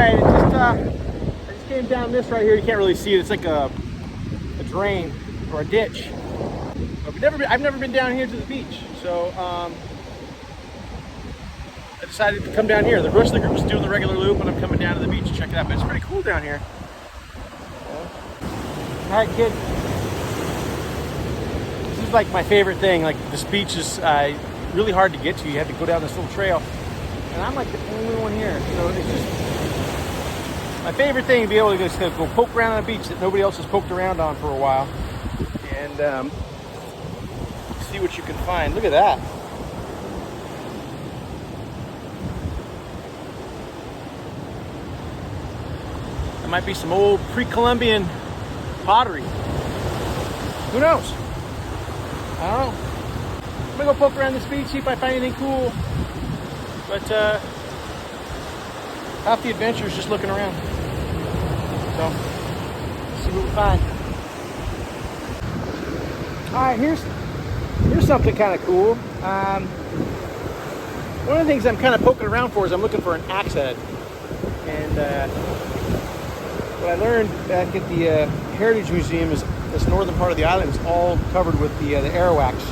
right, I just came down this right here. You can't really see it. It's like a drain or a ditch. But I've never been down here to the beach, so I decided to come down here. The rest of the group is doing the regular loop, and I'm coming down to the beach to check it out. But it's pretty cool down here. All right, kid. This is like my favorite thing. Like, this beach is really hard to get to. You have to go down this little trail, and I'm like the only one here. So it's just my favorite thing to be able to just go poke around on a beach that nobody else has poked around on for a while, and see what you can find. Look at that. There might be some old pre-Columbian pottery. Who knows? I don't know. I'm gonna go poke around this beach, see if I find anything cool. But half the adventure is just looking around. So, let's see what we find. All right, here's something kind of cool. One of the things I'm kind of poking around for is I'm looking for an axe head. And what I learned back at the Heritage Museum is this northern part of the island is all covered with the Arawaks.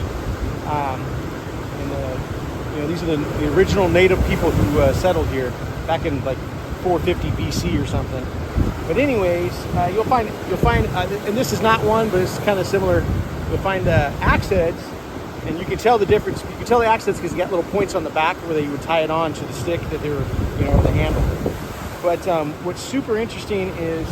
These are the original native people who settled here back in like 450 BC or something. But anyways, you'll find, and this is not one, but it's kind of similar. You'll find axe heads, and you can tell the difference. You can tell the axe heads because you got little points on the back where you would tie it on to the stick that they were, the handle. But what's super interesting is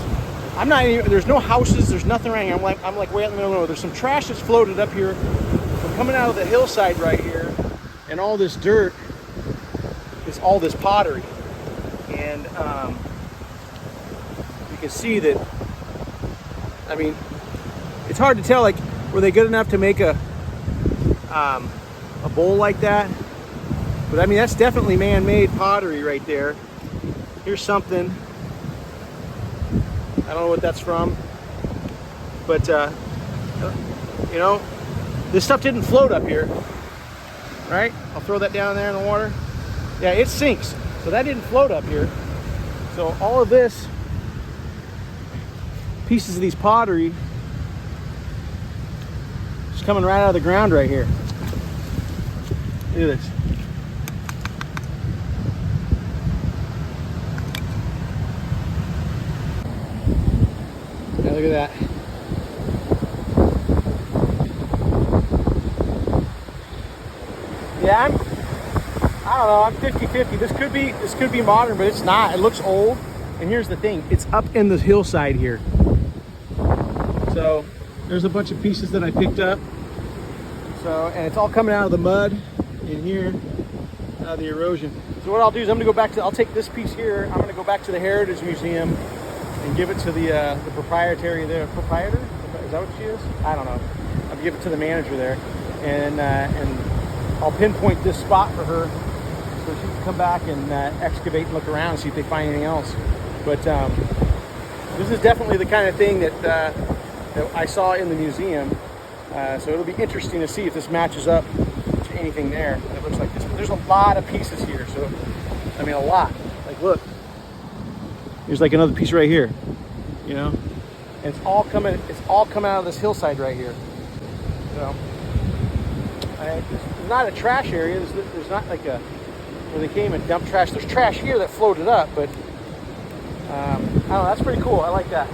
there's no houses, there's nothing around here. I'm like way out in the middle of nowhere. There's some trash that's floated up here. We're coming out of the hillside right here, and all this dirt is all this pottery. And you can see that, I mean, it's hard to tell, like, were they good enough to make a bowl like that? But I mean, that's definitely man-made pottery right there. Here's something. I don't know what that's from, but this stuff didn't float up here, right? I'll throw that down there in the water. Yeah, it sinks, so that didn't float up here. So all of this, pieces of these pottery, just coming right out of the ground right here. Look at this. Yeah, look at that. Yeah, I don't know, I'm 50-50. This could be modern, but it's not. It looks old. And here's the thing, it's up in the hillside here. So there's a bunch of pieces that I picked up. So, and it's all coming out of the mud in here, out of the erosion. So what I'll do is I'll take this piece here, I'm gonna go back to the Heritage Museum and give it to the proprietor? Is that what she is? I don't know. I'll give it to the manager there, and I'll pinpoint this spot for her so she can come back and excavate and look around and see if they find anything else. But this is definitely the kind of thing that I saw in the museum. So it'll be interesting to see if this matches up to anything there. It looks like this. But there's a lot of pieces here. So, I mean, a lot. Like, look. There's like another piece right here, and it's all coming out of this hillside right here. So there's not a trash area. There's not like where they came and dumped trash. There's trash here that floated up, but I don't know. That's pretty cool. I like that.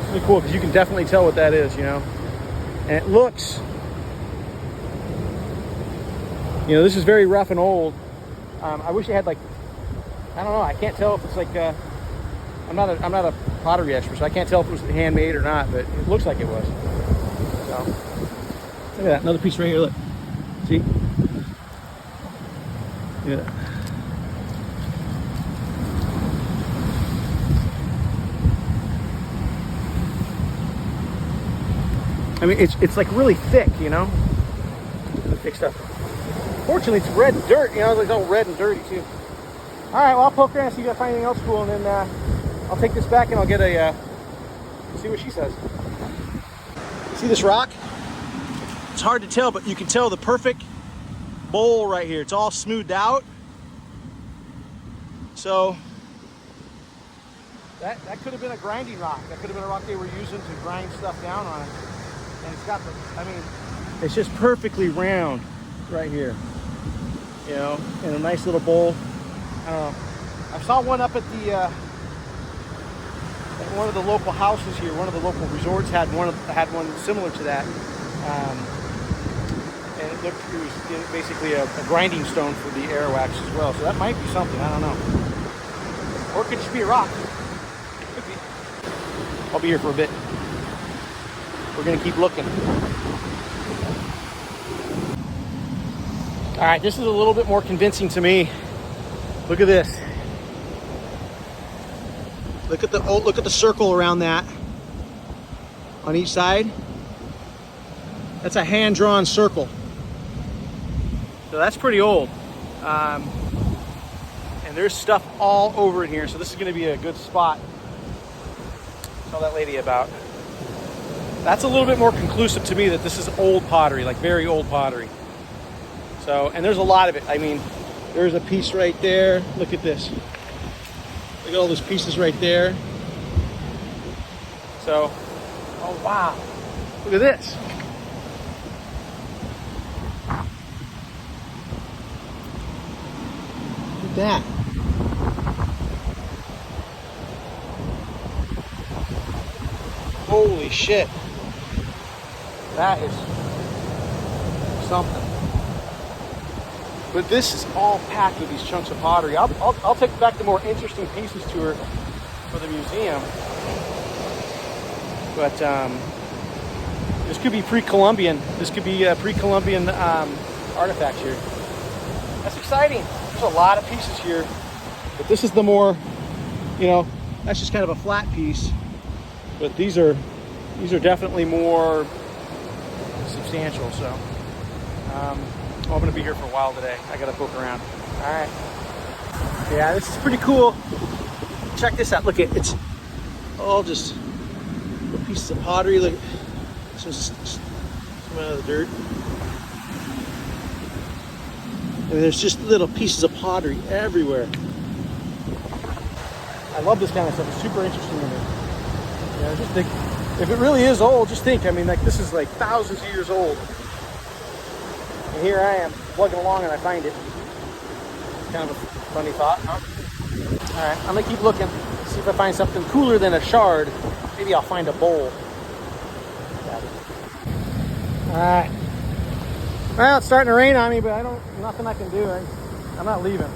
It's really cool because you can definitely tell what that is, And it looks, this is very rough and old. I wish it had, like, I don't know. I can't tell if it's like I'm not a pottery expert, so I can't tell if it was handmade or not. But it looks like it was. So look at that, another piece right here. Look, see? Yeah. I mean, it's like really thick, The thick stuff. Fortunately, it's red dirt. It's all red and dirty too. All right, well, I'll poke around and see if I find anything else cool, and then I'll take this back and I'll get see what she says. See this rock? It's hard to tell, but you can tell the perfect bowl right here. It's all smoothed out. So That could have been a grinding rock. That could have been a rock they were using to grind stuff down on. And it's got the, I mean, it's just perfectly round right here. You know, in a nice little bowl. I don't know. I saw one up at the at one of the local houses here. One of the local resorts had one similar to that, and it was basically a grinding stone for the Arawaks as well. So that might be something. I don't know, or it could just be a rock. Could be. I'll be here for a bit. We're gonna keep looking. All right, this is a little bit more convincing to me. Look at this. Look at the circle around that on each side. That's a hand-drawn circle. So that's pretty old. And there's stuff all over in here. So this is gonna be a good spot. Tell that lady about. That's a little bit more conclusive to me that this is old pottery, like very old pottery. So, and there's a lot of it. I mean, there's a piece right there. Look at this. Look at all those pieces right there. So, oh wow. Look at this. Look at that. Holy shit. That is something. But this is all packed with these chunks of pottery. I'll take back the more interesting pieces to her for the museum. But this could be pre-Columbian. This could be pre-Columbian artifacts here. That's exciting. There's a lot of pieces here. But this is the more, you know, that's just kind of a flat piece. But these are definitely more substantial. So. I'm going to be here for a while today. I got to poke around. All right. Yeah, this is pretty cool. Check this out. Look, it's all just little pieces of pottery. Look, this was coming out of the dirt. And there's just little pieces of pottery everywhere. I love this kind of stuff. It's super interesting to me. You know, just think, if it really is old, just think. I mean, like, this is like thousands of years old. And here I am, plugging along and I find it. Kind of a funny thought, huh? All right, I'm gonna keep looking, see if I find something cooler than a shard. Maybe I'll find a bowl. All right. Well, it's starting to rain on me, but nothing I can do. I'm not leaving.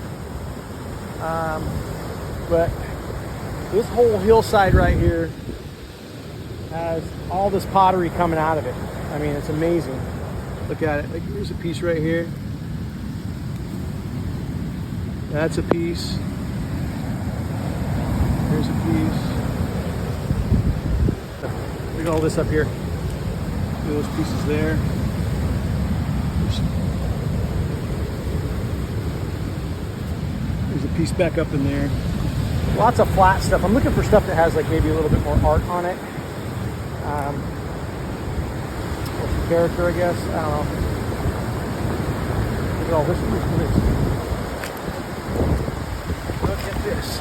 But this whole hillside right here has all this pottery coming out of it. I mean, it's amazing. Look at it. Like, here's a piece right here. That's a piece. Here's a piece. Look at all this up here. Look at those pieces there. There's a piece back up in there. Lots of flat stuff. I'm looking for stuff that has like maybe a little bit more art on it. Character, I guess. I don't know. Look at all this. Look at this.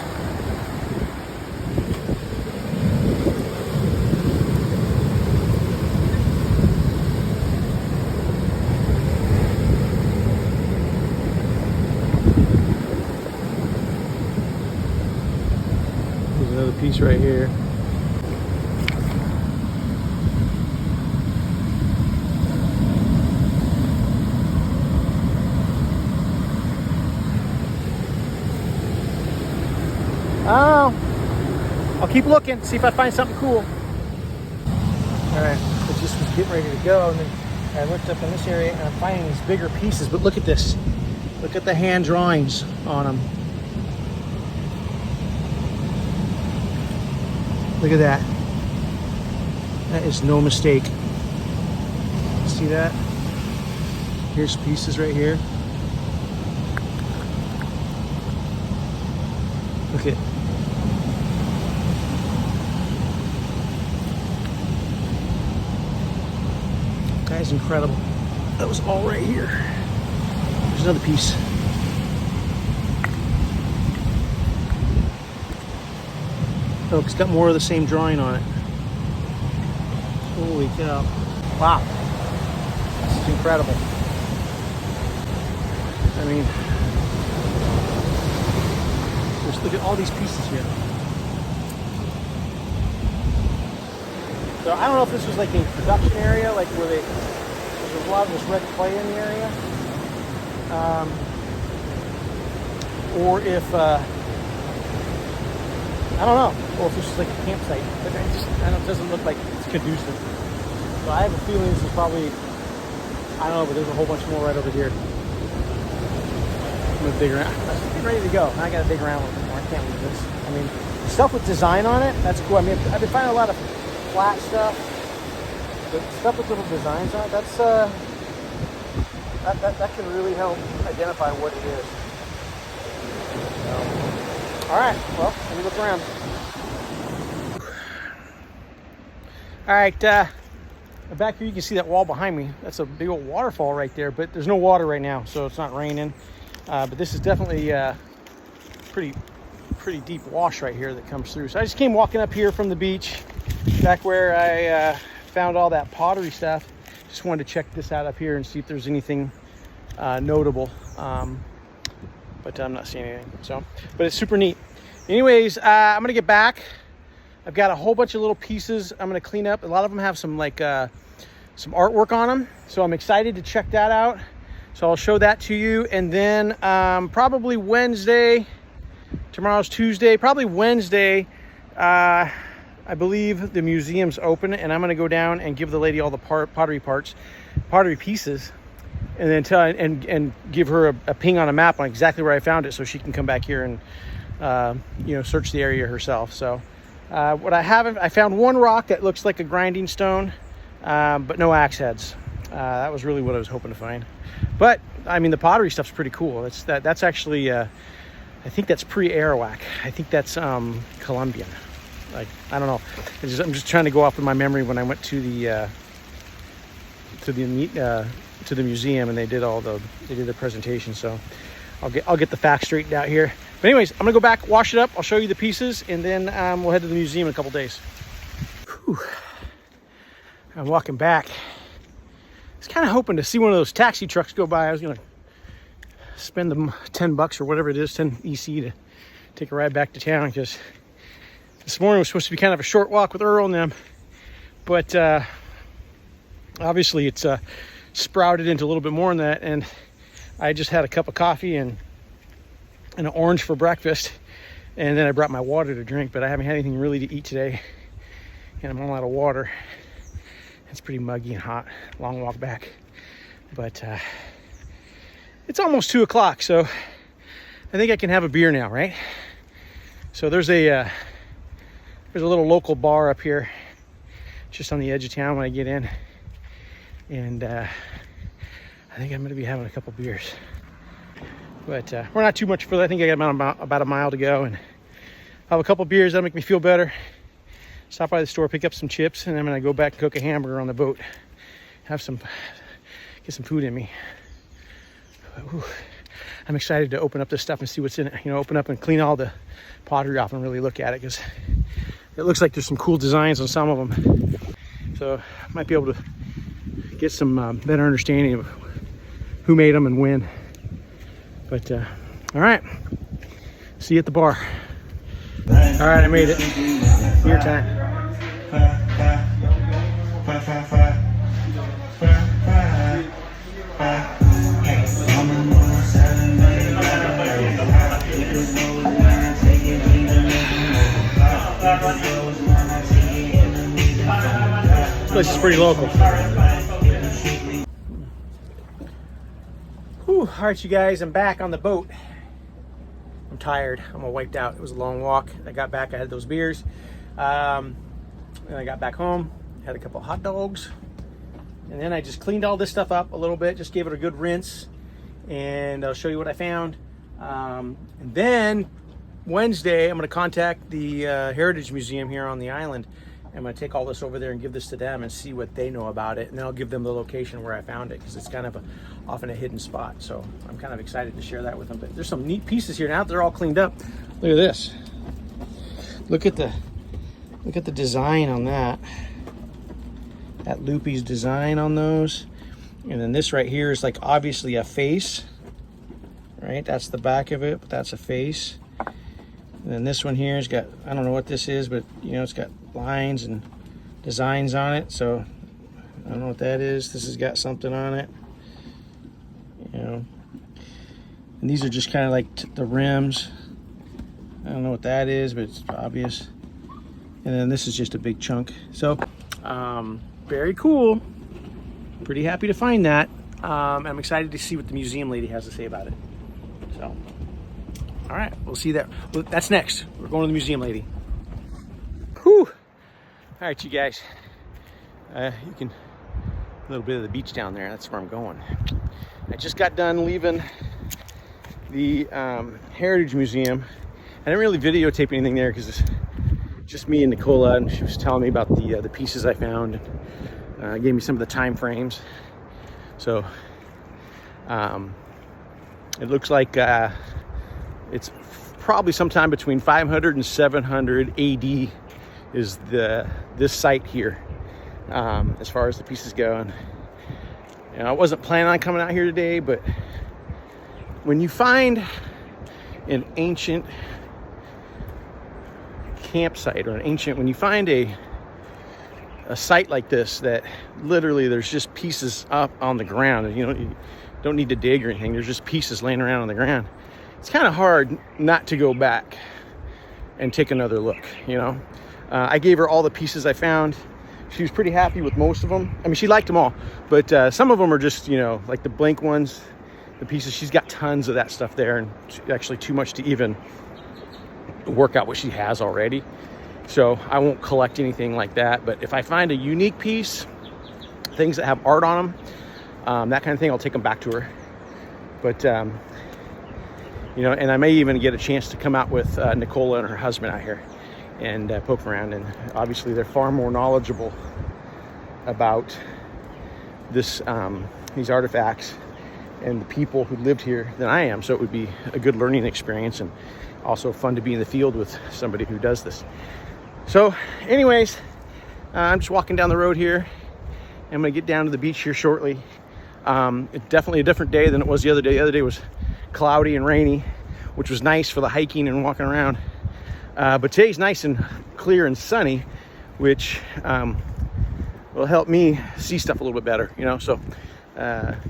There's another piece right here. Oh, I'll keep looking, see if I find something cool. All right, I just was getting ready to go, and then I looked up in this area, and I'm finding these bigger pieces. But look at this. Look at the hand drawings on them. Look at that. That is no mistake. See that? Here's pieces right here. Look at. That is incredible. That was all right here. There's another piece. Oh, it's got more of the same drawing on it. Holy cow. Wow. This is incredible. I mean, just look at all these pieces here. So I don't know if this was like a production area, like where there's a lot of this red clay in the area. Or if, I don't know, or if this is like a campsite, but it doesn't look like it's conducive. So I have a feeling this is probably, I don't know, but there's a whole bunch more right over here. I'm gonna dig around. I'm getting ready to go. I gotta dig around a little bit more. I can't leave this. I mean, stuff with design on it, that's cool. I mean, I've been finding a lot of flat stuff, but stuff with little designs on it, that's, that can really help identify what it is. All right, well, let me look around. All right, back here you can see that wall behind me. That's a big old waterfall right there, but there's no water right now, so it's not raining. But this is definitely pretty deep wash right here that comes through. So I just came walking up here from the beach, back where I found all that pottery stuff. Just wanted to check this out up here and see if there's anything notable. But I'm not seeing anything. So, but it's super neat. Anyways, I'm gonna get back. I've got a whole bunch of little pieces I'm gonna clean up. A lot of them have some like some artwork on them, so I'm excited to check that out. So I'll show that to you, and then probably Wednesday. Tomorrow's Tuesday. Probably Wednesday. I believe the museum's open, and I'm gonna go down and give the lady all the pottery pieces. And then tell and give her a ping on a map on exactly where I found it, so she can come back here and search the area herself. So what I found one rock that looks like a grinding stone, but no axe heads. That was really what I was hoping to find. But I mean, the pottery stuff's pretty cool. That's actually I think that's pre-Arawak. I think that's Colombian. Like, I don't know. I'm just trying to go off of my memory when I went to the museum and they did the presentation. So I'll get the facts straightened out here. But anyways, I'm gonna go back, wash it up. I'll show you the pieces, and then we'll head to the museum in a couple days. Whew. I'm walking back. I was kind of hoping to see one of those taxi trucks go by. I was gonna spend them $10 or whatever it is, 10 EC, to take a ride back to town, because this morning was supposed to be kind of a short walk with Earl and them, but obviously it's sprouted into a little bit more than that. And I just had a cup of coffee and an orange for breakfast, and then I brought my water to drink, but I haven't had anything really to eat today, and I'm all out of water. It's pretty muggy and hot. Long walk back, but it's almost 2 o'clock, so I think I can have a beer now, right? So there's a little local bar up here just on the edge of town when I get in, and I think I'm going to be having a couple beers. But we're not too much further. I think I got about a mile to go, and I'll have a couple beers. That'll make me feel better. Stop by the store, pick up some chips, and I'm going to go back and cook a hamburger on the boat. Get some food in me. Ooh, I'm excited to open up this stuff and see what's in it. Open up and clean all the pottery off and really look at it, because it looks like there's some cool designs on some of them. So I might be able to get some better understanding of who made them and when. But all right, see you at the bar. All right, I made it. Beer time. This place is pretty local. Whew. All right, you guys, I'm back on the boat. I'm tired. I'm all wiped out. It was a long walk. I got back, I had those beers. And I got back home, had a couple of hot dogs. And then I just cleaned all this stuff up a little bit, just gave it a good rinse. And I'll show you what I found. And then Wednesday, I'm going to contact the Heritage Museum here on the island. I'm going to take all this over there and give this to them and see what they know about it. And then I'll give them the location where I found it, because it's kind of often a hidden spot. So I'm kind of excited to share that with them. But there's some neat pieces here now that they're all cleaned up. Look at this. Look at Look at the design on that. That loopy's design on those. And then this right here is like obviously a face, right? That's the back of it, but that's a face. And then this one here has got, I don't know what this is, but you know, it's got lines and designs on it. So I don't know what that is. This has got something on it, you know. And these are just kind of like the rims. I don't know what that is, but it's obvious. And then this is just a big chunk. So very cool. Pretty happy to find that. I'm excited to see what the museum lady has to say about it. So, all right, we'll see that. Well, that's next. We're going to the museum lady. Whew. All right, you guys. You can, a little bit of the beach down there. That's where I'm going. I just got done leaving the Heritage Museum. I didn't really videotape anything there because it's just me and Nicola, and she was telling me about the pieces I found. Gave me some of the time frames. So it looks like it's probably sometime between 500 and 700 AD is this site here, as far as the pieces go. And you know, I wasn't planning on coming out here today, but when you find an ancient campsite or when you find a site like this that literally there's just pieces up on the ground, and you don't need to dig or anything, there's just pieces laying around on the ground, it's kind of hard not to go back and take another look, you know. I gave her all the pieces I found. She was pretty happy with most of them. I mean, she liked them all, but some of them are just, you know, like the blank ones, the pieces. She's got tons of that stuff there, and actually too much to even work out what she has already. So I won't collect anything like that. But if I find a unique piece, things that have art on them, that kind of thing, I'll take them back to her. But you know, and I may even get a chance to come out with Nicola and her husband out here and poke around. And obviously they're far more knowledgeable about this, these artifacts and the people who lived here than I am. So it would be a good learning experience, and also fun to be in the field with somebody who does this. So anyways, I'm just walking down the road here. I'm gonna get down to the beach here shortly. It's definitely a different day than it was the other day. The other day was cloudy and rainy, which was nice for the hiking and walking around. But today's nice and clear and sunny, which will help me see stuff a little bit better, you know. So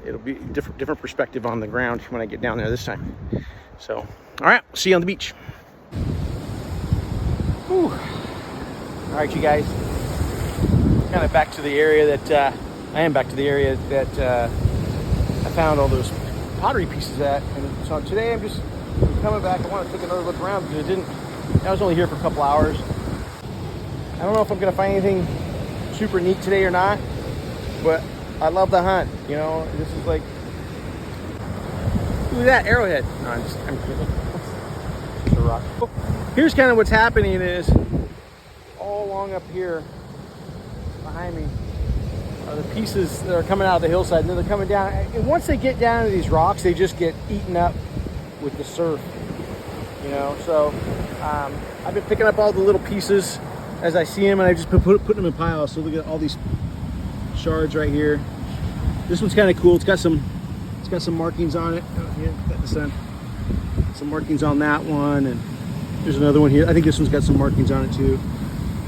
it'll be different perspective on the ground when I get down there this time. So, all right, see you on the beach. Whew. All right, you guys, kind of back to the area that I found all those pottery pieces at. And so today I'm just coming back. I want to take another look around because I was only here for a couple hours. I don't know if I'm going to find anything super neat today or not, but I love the hunt. You know, this is like, look at that arrowhead. No, I'm kidding. It's a rock. Here's kind of what's happening is all along up here behind me are the pieces that are coming out of the hillside, and then they're coming down. And once they get down to these rocks, they just get eaten up with the surf, you know. So I've been picking up all the little pieces as I see them, and I just putting them in piles. So look at all these shards right here. This one's kind of cool. It's got some markings on it. Oh, here, got the sun. Some markings on that one, and there's another one here. I think this one's got some markings on it too.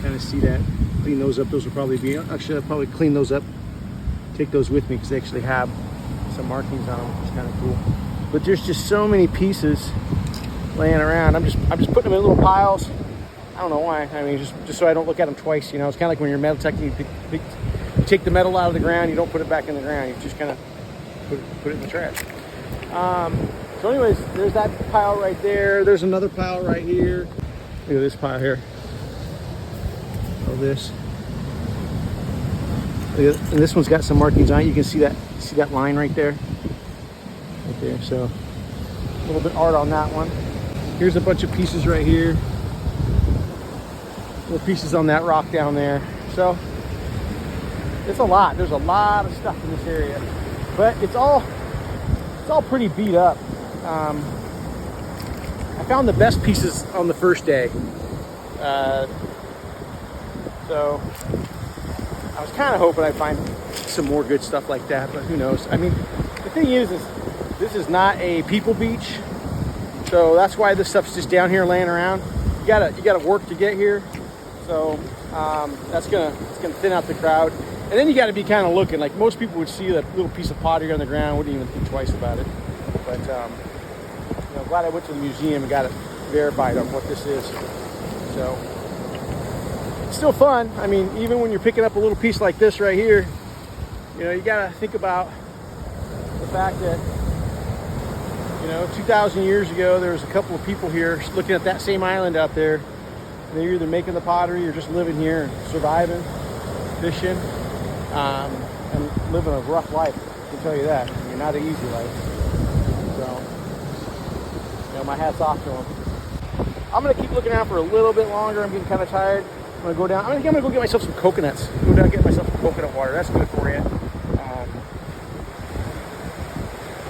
Kind of see that. Clean those up. Those will probably be. Actually, I'll probably clean those up. Take those with me because they actually have some markings on them, which is kind of cool. But there's just so many pieces laying around. I'm just putting them in little piles. I don't know why. I mean, just so I don't look at them twice. You know, it's kind of like when you're metal detecting. You take the metal out of the ground. You don't put it back in the ground. You just kind of put it in the trash. So anyways, there's that pile right there. There's another pile right here. Look at this pile here. All this. And this one's got some markings on it. You can see that line right there. Right there. So a little bit art on that one. Here's a bunch of pieces right here. Little pieces on that rock down there. So it's a lot. There's a lot of stuff in this area, but it's all pretty beat up. I found the best pieces on the first day. So I was kind of hoping I'd find some more good stuff like that, but who knows? I mean, the thing is this is not a people beach, so that's why this stuff's just down here laying around. You gotta work to get here, so it's gonna thin out the crowd. And then you got to be kind of looking. Like most people would see that little piece of pottery on the ground, wouldn't even think twice about it. But you know, I'm glad I went to the museum and got it verified on what this is. So it's still fun. I mean, even when you're picking up a little piece like this right here, you know, you got to think about the fact that, you know, 2,000 years ago, there was a couple of people here looking at that same island out there. And they're either making the pottery or just living here and surviving, fishing. And living a rough life, I can tell you that. I mean, not an easy life. So, you know, my hat's off to them. I'm gonna keep looking around for a little bit longer. I'm getting kind of tired. I'm gonna go down. I think I'm gonna go get myself some coconuts. Go down and get myself some coconut water. That's good for you.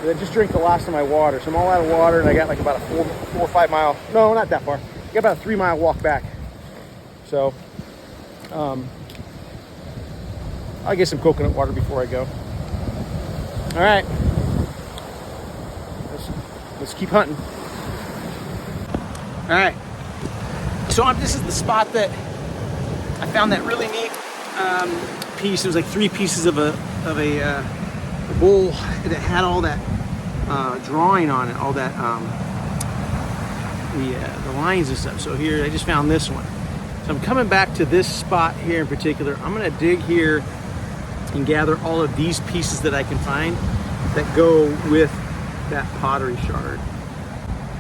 Then just drink the last of my water. So I'm all out of water, and I got like about a 4 or 5 mile. No, not that far. I got about a 3 mile walk back. So, I'll get some coconut water before I go. All right, let's keep hunting. All right, so this is the spot that I found that really neat piece. It was like 3 pieces of a bowl that had all that drawing on it, all that the lines and stuff. So here I just found this one. So I'm coming back to this spot here in particular. I'm gonna dig here and gather all of these pieces that I can find that go with that pottery shard.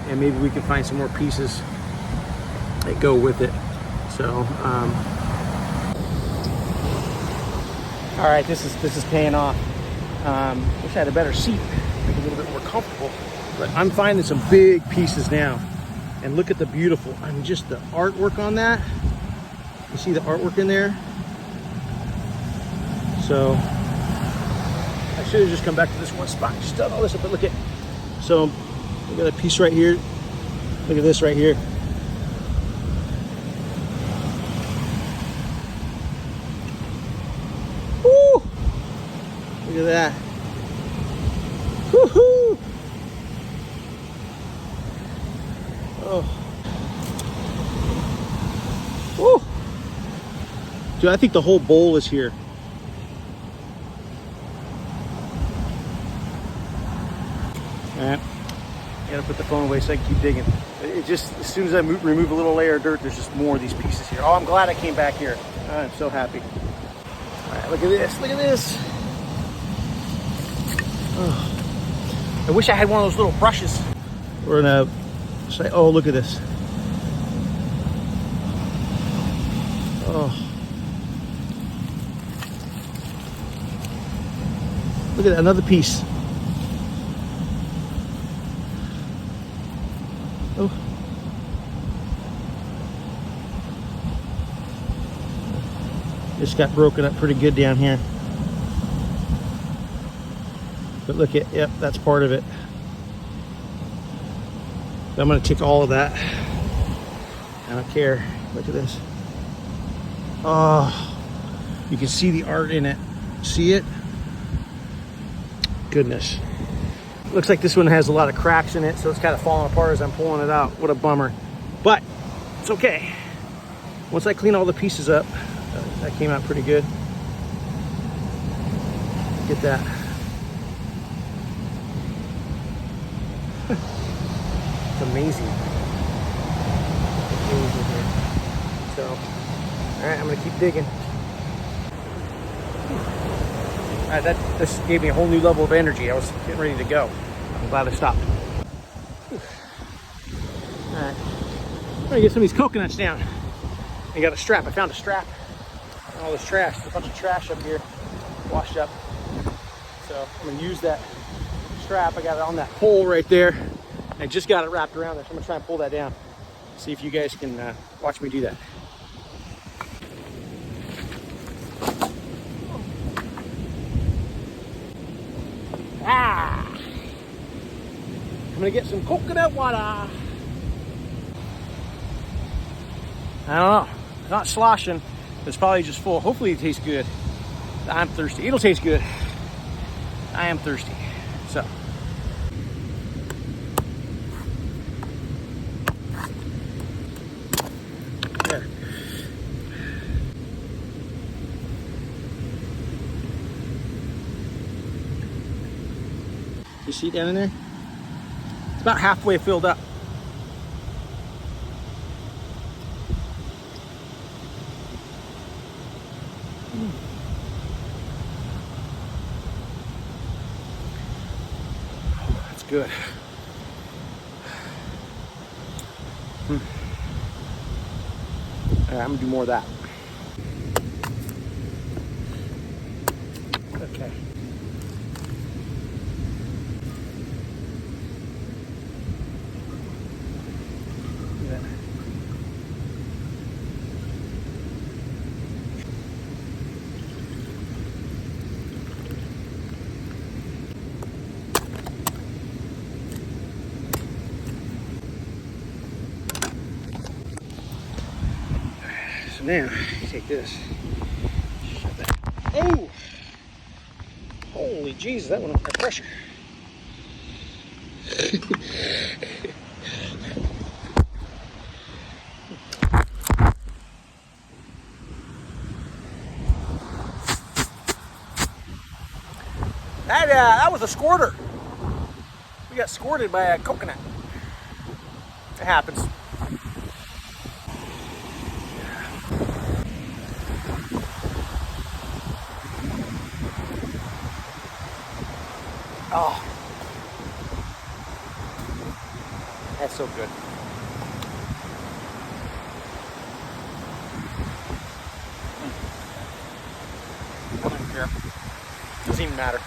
And maybe we can find some more pieces that go with it. So, all right, this is paying off. Wish I had a better seat, make it a little bit more comfortable. But I'm finding some big pieces now. And look at the beautiful, I mean, just the artwork on that. You see the artwork in there? So I should have just come back to this one spot, just done all this up, but look at, so we got a piece right here. Look at this right here. Woo! Look at that. Woohoo! Oh. Woo! Dude, I think the whole bowl is here. Alright, gotta put the phone away so I can keep digging. It just, as soon as I remove a little layer of dirt, there's just more of these pieces here. Oh, I'm glad I came back here. I'm so happy. Alright, look at this, look at this. Oh. I wish I had one of those little brushes. We're gonna say, oh, look at this. Oh. Look at that, another piece. Oh. This got broken up pretty good down here. But look at, yep, that's part of it. I'm gonna take all of that. I don't care. Look at this. Oh, you can see the art in it. See it? Goodness. Looks like this one has a lot of cracks in it, so it's kind of falling apart as I'm pulling it out. What a bummer. But it's okay. Once I clean all the pieces up, that came out pretty good. Get that. It's amazing. Amazing here. So, all right, I'm gonna keep digging. All right, this gave me a whole new level of energy. I was getting ready to go. I'm glad I stopped. All right, I'm gonna get some of these coconuts down. I got a strap. I found a strap. All this trash. There's a bunch of trash up here, washed up. So I'm gonna use that strap. I got it on that pole right there. I just got it wrapped around there, so I'm gonna try and pull that down. See if you guys can watch me do that. Ah! I'm gonna get some coconut water. I don't know, not sloshing. It's probably just full. Hopefully it tastes good. I'm thirsty. It'll taste good. I am thirsty. So. There. You see down in there? It's about halfway filled up. That's good. All right, I'm gonna do more of that. Okay. Yeah. So now you take this. Shut that. Oh! Holy Jesus, that went under pressure. That was a squirter. We got squirted by a coconut. It happens. Oh, that's so good. I don't care. Doesn't even matter.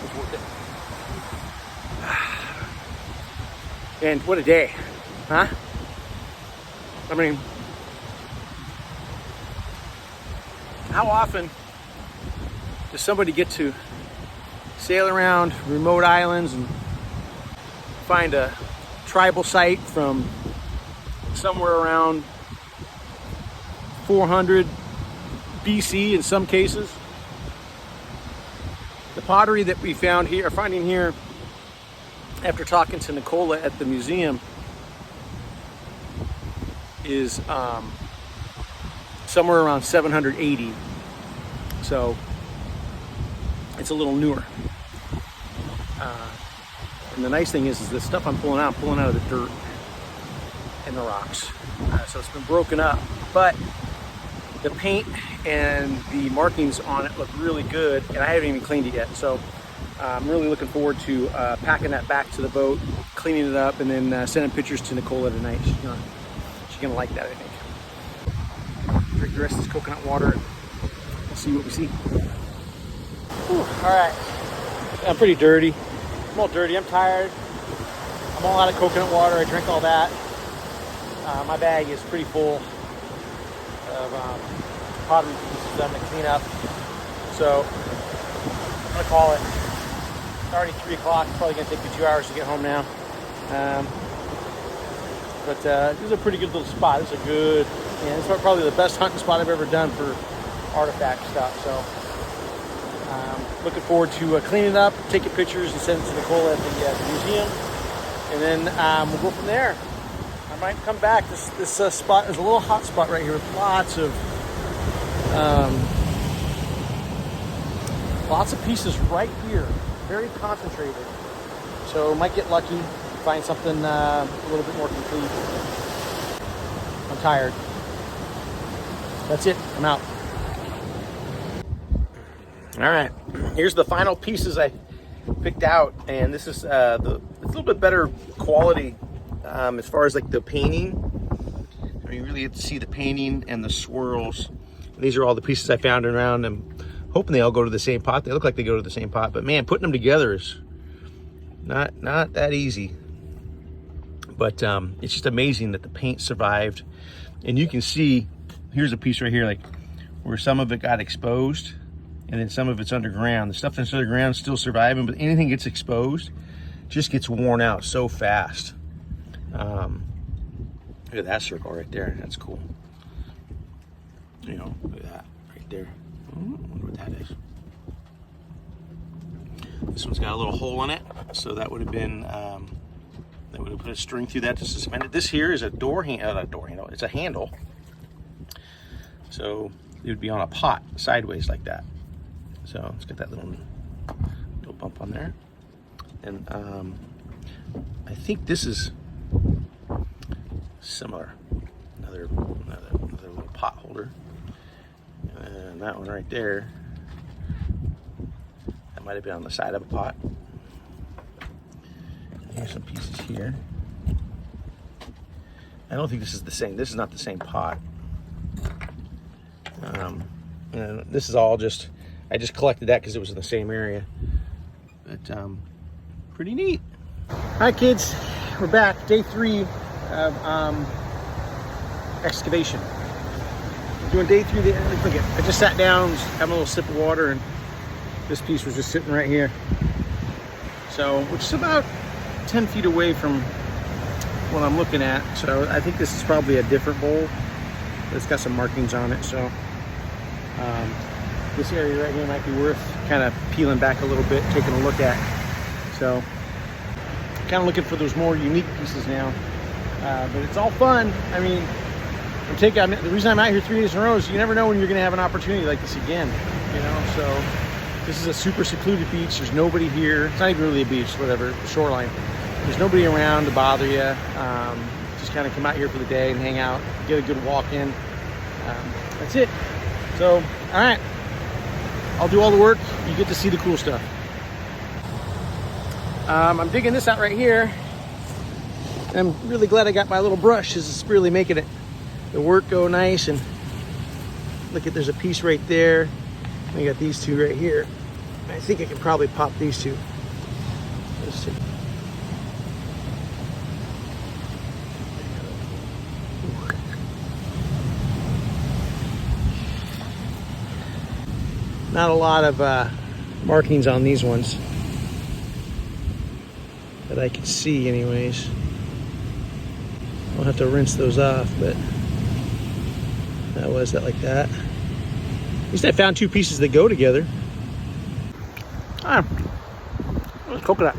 It's worth it. And what a day, huh? I mean, how often does somebody get to sail around remote islands and find a tribal site from somewhere around 400 BC in some cases? The pottery that we found here, finding here after talking to Nicola at the museum, is somewhere around 780. So it's a little newer. And the nice thing is the stuff I'm pulling out of the dirt and the rocks. So it's been broken up, but the paint and the markings on it look really good, and I haven't even cleaned it yet. So I'm really looking forward to packing that back to the boat, cleaning it up, and then sending pictures to Nicola tonight. She's gonna like that, I think. Drink the rest of this coconut water and see what we see. Whew, all right, I'm pretty dirty. I'm all dirty, I'm tired. I'm all out of coconut water, I drank all that. My bag is pretty full of pottery pieces I'm gonna clean up. So I'm gonna call it. It's already 3 o'clock, it's probably gonna take me 2 hours to get home now. But this is a pretty good little spot. This is this is probably the best hunting spot I've ever done for artifact stuff. So looking forward to cleaning it up, taking pictures, and sending it to Nicola at the museum. And then we'll go from there. I might come back. This spot is a little hot spot right here with lots of pieces right here, very concentrated. So might get lucky, find something a little bit more complete. I'm tired. That's it. I'm out. All right. Here's the final pieces I picked out, and this is it's a little bit better quality as far as like the painting. I mean, you really get to see the painting and the swirls. These are all the pieces I found around. I'm hoping they all go to the same pot. They look like they go to the same pot, but man, putting them together is not that easy. But it's just amazing that the paint survived. And you can see, here's a piece right here, like where some of it got exposed and then some of it's underground. The stuff that's underground is still surviving, but anything gets exposed just gets worn out so fast. Look at that circle right there. That's cool. You know, look at that right there. I wonder what that is. This one's got a little hole in it, so that would have been that would have put a string through that to suspend it. This here is a door handle, not a door handle. It's a handle, so it would be on a pot sideways like that. So it's got that little bump on there, and I think this is similar. Another little pot holder, and that one right there. Might have been on the side of a pot. Here's some pieces here. I don't think this is the same. This is not the same pot. And this is all just, I just collected that because it was in the same area. But pretty neat. All right, kids, we're back. Day 3 of excavation. We're doing day 3. Look at, I just sat down, having a little sip of water, and this piece was just sitting right here. So, which is about 10 feet away from what I'm looking at. So I think this is probably a different bowl. It's got some markings on it. So this area right here might be worth kind of peeling back a little bit, taking a look at. So kind of looking for those more unique pieces now. But it's all fun. I mean, the reason I'm out here 3 days in a row is you never know when you're going to have an opportunity like this again. You know, so this is a super secluded beach. There's nobody here. It's not even really a beach, whatever, shoreline. There's nobody around to bother you. Just kind of come out here for the day and hang out, get a good walk in. That's it. So, all right. I'll do all the work. You get to see the cool stuff. I'm digging this out right here. And I'm really glad I got my little brush. This is really making the work go nice. And look at, there's a piece right there. I got these two right here. I think I can probably pop these two. Let's see. Not a lot of markings on these ones that I can see anyways. I'll have to rinse those off, but that was that like that. At least I found 2 pieces that go together. Ah, there's coconut.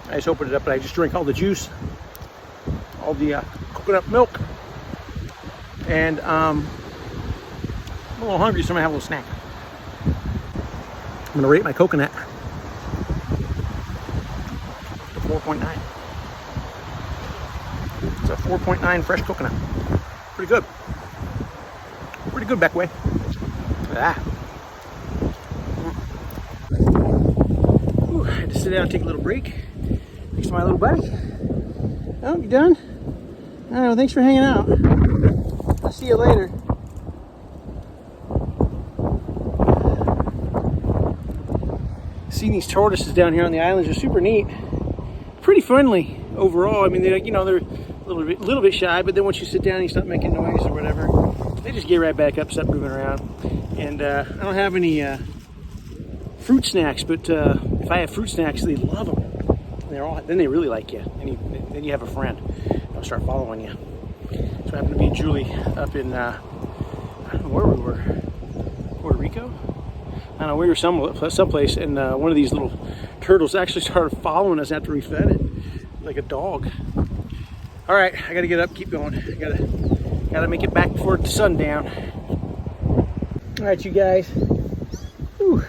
I just opened it up, but I just drank all the juice, all the coconut milk, and I'm a little hungry, so I'm gonna have a little snack. I'm gonna rate my coconut 4.9. It's a 4.9 fresh coconut. Pretty good. Pretty good, Beckway. Ah. Ooh, I had to sit down and take a little break next to my little buddy. Oh, you done? Oh, thanks for hanging out. I'll see you later. Seeing these tortoises down here on the islands are super neat. Pretty friendly overall. I mean, they're a little bit shy, but then once you sit down and you stop making noise or whatever, they just get right back up, start moving around. And I don't have any fruit snacks, but if I have fruit snacks, they love them. Then they really like you, and then you have a friend. They'll start following you. So I happened to be Julie up in I don't know where we were, Puerto Rico. I don't know, we were someplace, and one of these little turtles actually started following us after we fed it, like a dog. All right, I gotta get up, keep going. I gotta make it back before it's sundown. All right, you guys. Whew.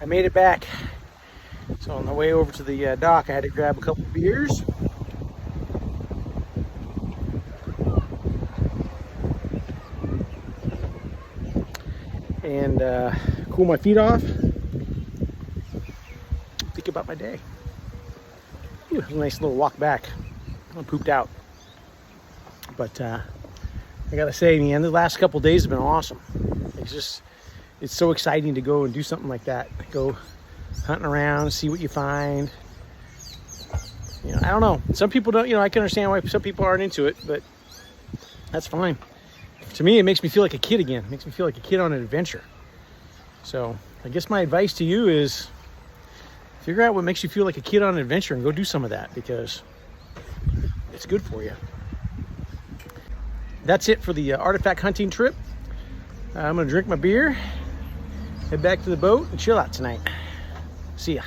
I made it back. So on the way over to the dock, I had to grab a couple beers. And cool my feet off. Think about my day. It was a nice little walk back. I pooped out. But I gotta say, man, the last couple days have been awesome. It's so exciting to go and do something like that. Go hunting around, see what you find. You know, I don't know. Some people don't, I can understand why some people aren't into it, but that's fine. To me, it makes me feel like a kid again. It makes me feel like a kid on an adventure. So I guess my advice to you is figure out what makes you feel like a kid on an adventure and go do some of that, because it's good for you. that's it for the artifact hunting trip. I'm gonna drink my beer, head back to the boat, and chill out tonight. See ya.